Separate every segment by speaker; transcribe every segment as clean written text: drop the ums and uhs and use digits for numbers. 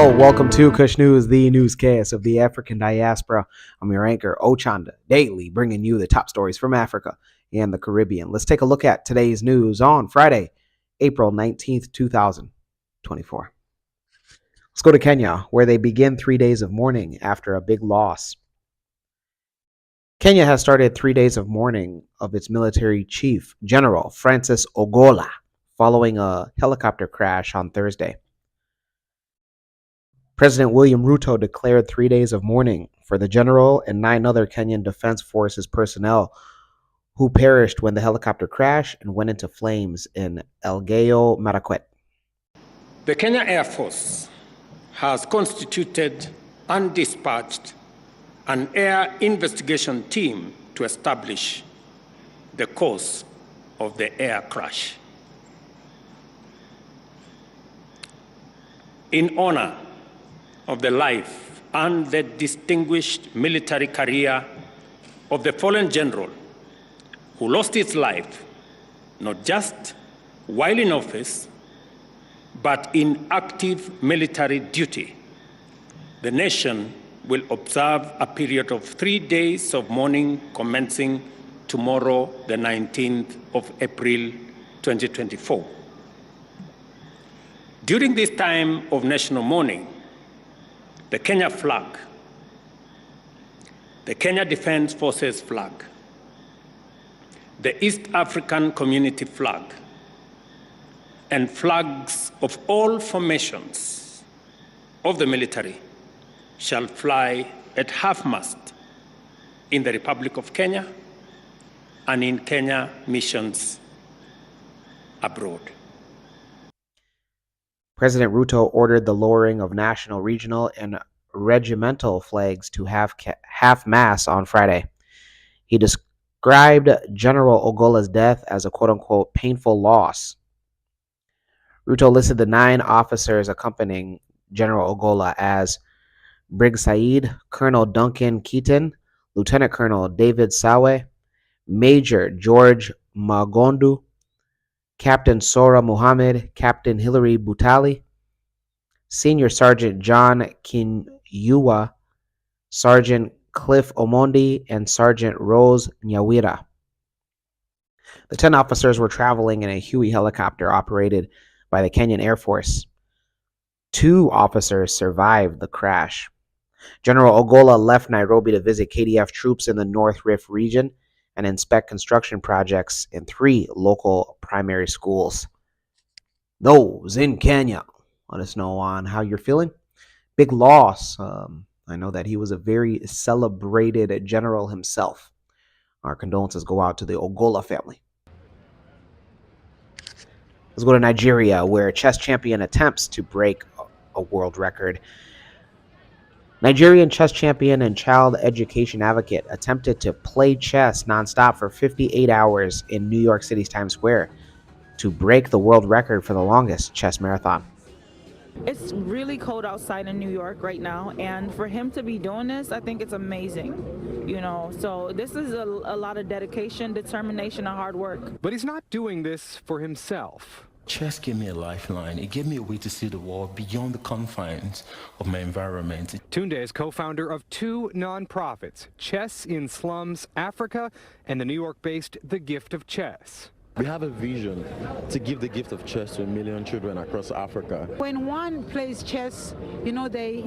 Speaker 1: Hello, welcome to Kush News, the newscast of the African diaspora. I'm your anchor, Ochanda, daily bringing you the top stories from Africa and the Caribbean. Let's take a look at today's news on Friday, April 19th, 2024. Let's go to Kenya, where they begin 3 days of mourning after a big loss. Kenya has started 3 days of mourning of its military chief, General Francis Ogola, following a helicopter crash on Thursday. President William Ruto declared 3 days of mourning for the general and 9 other Kenyan Defense Forces personnel who perished when the helicopter crashed and went into flames in Elgeyo Marakwet.
Speaker 2: The Kenya Air Force has constituted and dispatched an air investigation team to establish the cause of the air crash. In honor of the life and the distinguished military career of the fallen general who lost his life not just while in office, but in active military duty, the nation will observe a period of 3 days of mourning commencing tomorrow, the 19th of April, 2024. During this time of national mourning, the Kenya flag, the Kenya Defense Forces flag, the East African Community flag, and flags of all formations of the military shall fly at half-mast in the Republic of Kenya and in Kenya missions abroad.
Speaker 1: President Ruto ordered the lowering of national, regional, and regimental flags to half-mast on Friday. He described General Ogola's death as a quote-unquote painful loss. Ruto listed the 9 officers accompanying General Ogola as Brig Said, Colonel Duncan Keaton, Lieutenant Colonel David Sawe, Major George Magondu, Captain Sora Muhammad, Captain Hilary Butali, Senior Sergeant John Kinyua, Sergeant Cliff Omondi, and Sergeant Rose Nyawira. The 10 officers were traveling in a Huey helicopter operated by the Kenyan Air Force. 2 officers survived the crash. General Ogola left Nairobi to visit KDF troops in the North Rift region and inspect construction projects in 3 local primary schools. Those in Kenya, let us know on how you're feeling. Big loss. I know that he was a very celebrated general himself. Our condolences go out to the Ogola family. Let's go to Nigeria, where a chess champion attempts to break a world record. Nigerian chess champion and child education advocate attempted to play chess nonstop for 58 hours in New York City's Times Square to break the world record for the longest chess marathon.
Speaker 3: It's really cold outside in New York right now, and for him to be doing this, I think it's amazing. So this is a lot of dedication, determination, and hard work.
Speaker 4: But he's not doing this for himself.
Speaker 5: Chess gave me a lifeline. It gave me a way to see the world beyond the confines of my environment.
Speaker 4: Tunde is co-founder of 2 nonprofits, Chess in Slums Africa and the New York-based The Gift of Chess.
Speaker 6: We have a vision to give the gift of chess to 1 million children across Africa.
Speaker 7: When one plays chess, they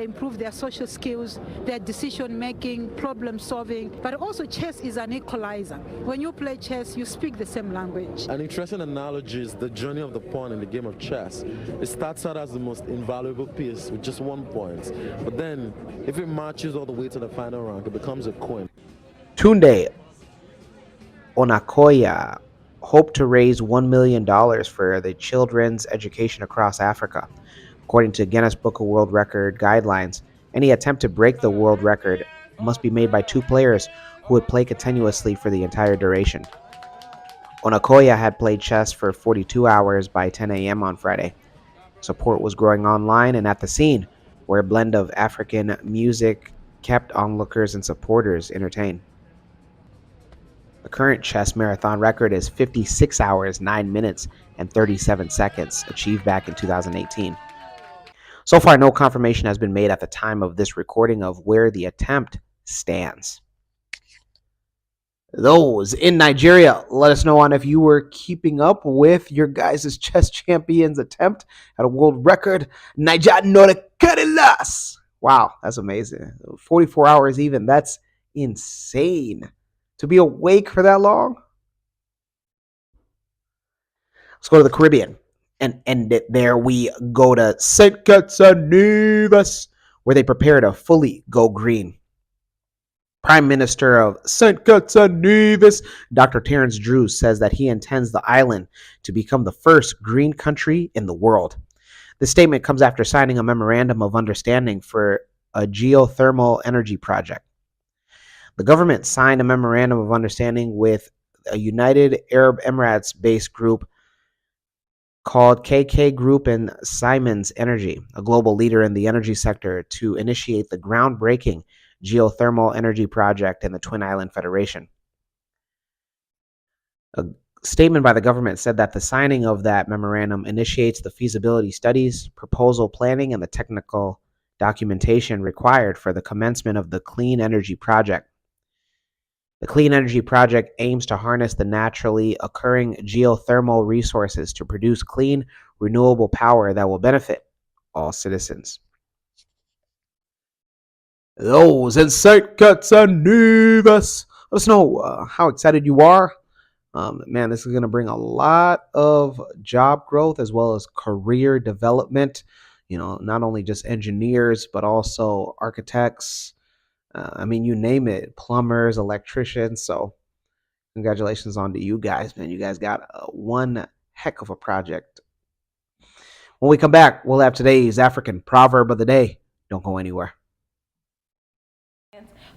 Speaker 7: improve their social skills, their decision making, problem solving. But also chess is an equalizer. When you play chess, you speak the same language.
Speaker 6: An interesting analogy is the journey of the pawn in the game of chess. It starts out as the most invaluable piece with just 1 point. But then, if it marches all the way to the final rank, it becomes a coin.
Speaker 1: Tunde Onakoya hoped to raise $1 million for the children's education across Africa. According to Guinness Book of World Record guidelines, any attempt to break the world record must be made by 2 players who would play continuously for the entire duration. Onakoya had played chess for 42 hours by 10 a.m. on Friday. Support was growing online and at the scene, where a blend of African music kept onlookers and supporters entertained. The current chess marathon record is 56 hours, 9 minutes, and 37 seconds, achieved back in 2018. So far, no confirmation has been made at the time of this recording of where the attempt stands. Those in Nigeria, let us know on if you were keeping up with your guys' chess champions attempt at a world record. Niger Norikarelas. Wow, that's amazing. 44 hours even. That's insane. To be awake for that long? Let's go to the Caribbean and end it there. We go to St. Kitts and Nevis, where they prepare to fully go green. Prime Minister of St. Kitts and Nevis, Dr. Terence Drews, says that he intends the island to become the first green country in the world. The statement comes after signing a memorandum of understanding for a geothermal energy project. The government signed a memorandum of understanding with a United Arab Emirates-based group called KK Group and Siemens Energy, a global leader in the energy sector, to initiate the groundbreaking geothermal energy project in the Twin Island Federation. A statement by the government said that the signing of that memorandum initiates the feasibility studies, proposal planning, and the technical documentation required for the commencement of the clean energy project. The Clean Energy Project aims to harness the naturally occurring geothermal resources to produce clean, renewable power that will benefit all citizens. Those in St. Kitts and Nevis, let us know how excited you are. Man, this is going to bring a lot of job growth as well as career development. You know, not only just engineers, but also architects. I mean, you name it, plumbers, electricians. So congratulations on to you guys, man. You guys got one heck of a project. When we come back, we'll have today's African proverb of the day. Don't go anywhere.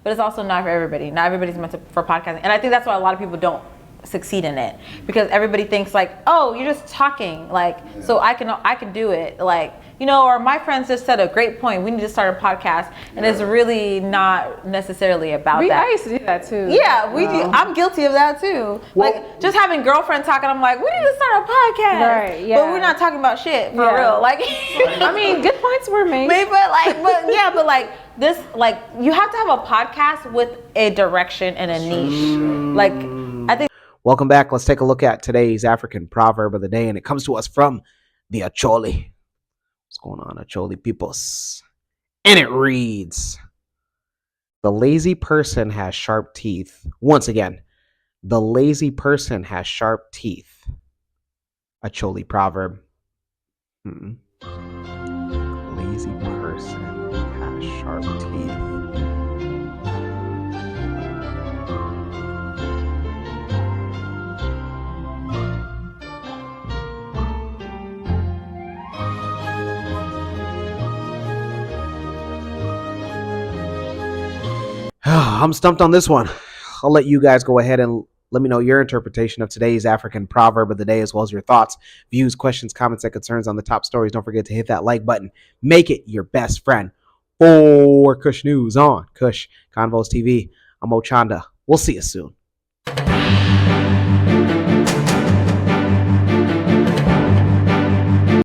Speaker 8: But it's also not for everybody. Not everybody's meant for podcasting. And I think that's why a lot of people don't succeed in it, because everybody thinks like, oh, you're just talking, like, so I can do it, like, you know. Or my friends just said a great point, we need to start a podcast, and it's really not necessarily about that.
Speaker 9: I used to do that too.
Speaker 8: Yeah, I'm guilty of that too. Well, like just having girlfriends talking, I'm like, we need to start a podcast,
Speaker 9: right? Yeah,
Speaker 8: but we're not talking about shit for real. Like,
Speaker 9: I mean, good points were made.
Speaker 8: But like this, like you have to have a podcast with a direction and a niche. Like, I think.
Speaker 1: Welcome back. Let's take a look at today's African proverb of the day, and it comes to us from the Acholi. What's going on, Acholi peoples? And it reads, the lazy person has sharp teeth. Once again, the lazy person has sharp teeth. Acholi proverb. Lazy person has sharp teeth. I'm stumped on this one. I'll let you guys go ahead and let me know your interpretation of today's African proverb of the day, as well as your thoughts, views, questions, comments, and concerns on the top stories. Don't forget to hit that like button. Make it your best friend. For Kush News on Kush Convos TV, I'm Ochanda. We'll see you soon.